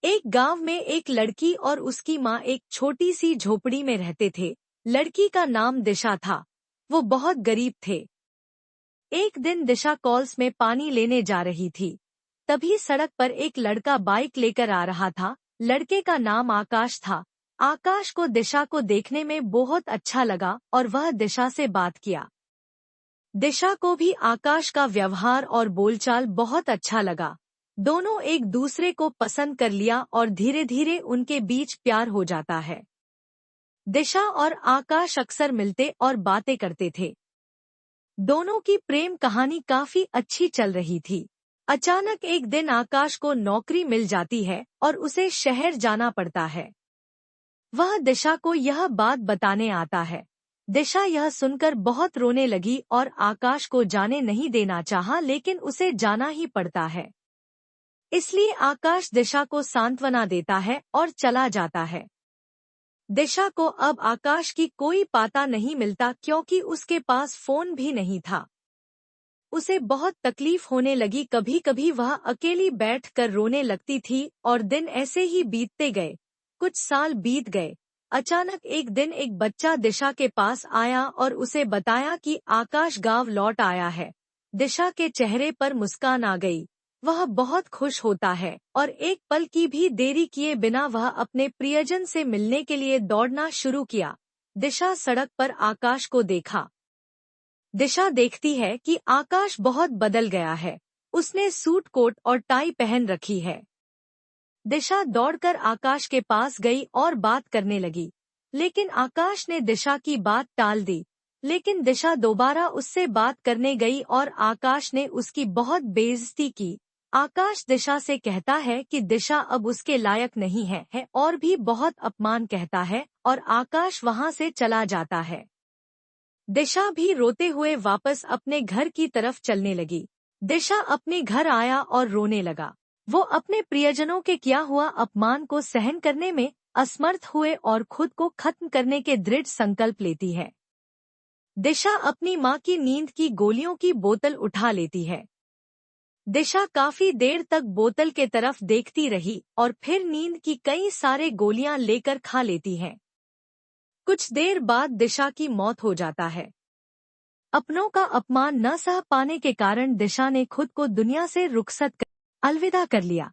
एक गांव में एक लड़की और उसकी माँ एक छोटी सी झोपड़ी में रहते थे। लड़की का नाम दिशा था। वो बहुत गरीब थे। एक दिन दिशा कॉल्स में पानी लेने जा रही थी। तभी सड़क पर एक लड़का बाइक लेकर आ रहा था। लड़के का नाम आकाश था। आकाश को दिशा को देखने में बहुत अच्छा लगा और वह दिशा से बात किया। दिशा को भी आकाश का व्यवहार और बोलचाल बहुत अच्छा लगा। दोनों एक दूसरे को पसंद कर लिया और धीरे धीरे उनके बीच प्यार हो जाता है। दिशा और आकाश अक्सर मिलते और बातें करते थे। दोनों की प्रेम कहानी काफी अच्छी चल रही थी। अचानक एक दिन आकाश को नौकरी मिल जाती है और उसे शहर जाना पड़ता है। वह दिशा को यह बात बताने आता है। दिशा यह सुनकर बहुत रोने लगी और आकाश को जाने नहीं देना चाहा, लेकिन उसे जाना ही पड़ता है। इसलिए आकाश दिशा को सांत्वना देता है और चला जाता है। दिशा को अब आकाश की कोई पता नहीं मिलता, क्योंकि उसके पास फोन भी नहीं था। उसे बहुत तकलीफ होने लगी। कभी कभी वह अकेली बैठकर रोने लगती थी और दिन ऐसे ही बीतते गए। कुछ साल बीत गए। अचानक एक दिन एक बच्चा दिशा के पास आया और उसे बताया कि आकाश गांव लौट आया है। दिशा के चेहरे पर मुस्कान आ गई। वह बहुत खुश होता है और एक पल की भी देरी किए बिना वह अपने प्रियजन से मिलने के लिए दौड़ना शुरू किया। दिशा सड़क पर आकाश को देखा। दिशा देखती है कि आकाश बहुत बदल गया है। उसने सूट कोट और टाई पहन रखी है। दिशा दौड़कर आकाश के पास गई और बात करने लगी, लेकिन आकाश ने दिशा की बात टाल दी। लेकिन दिशा दोबारा उससे बात करने गई और आकाश ने उसकी बहुत बेइज्जती की। आकाश दिशा से कहता है कि दिशा अब उसके लायक नहीं है और भी बहुत अपमान कहता है और आकाश वहां से चला जाता है। दिशा भी रोते हुए वापस अपने घर की तरफ चलने लगी। दिशा अपने घर आया और रोने लगा। वो अपने प्रियजनों के किया हुआ अपमान को सहन करने में असमर्थ हुए और खुद को खत्म करने के दृढ़ संकल्प लेती है। दिशा अपनी माँ की नींद की गोलियों की बोतल उठा लेती है। दिशा काफी देर तक बोतल के तरफ देखती रही और फिर नींद की कई सारे गोलियां लेकर खा लेती है। कुछ देर बाद दिशा की मौत हो जाता है। अपनों का अपमान न सह पाने के कारण दिशा ने खुद को दुनिया से रुखसत कर अलविदा कर लिया।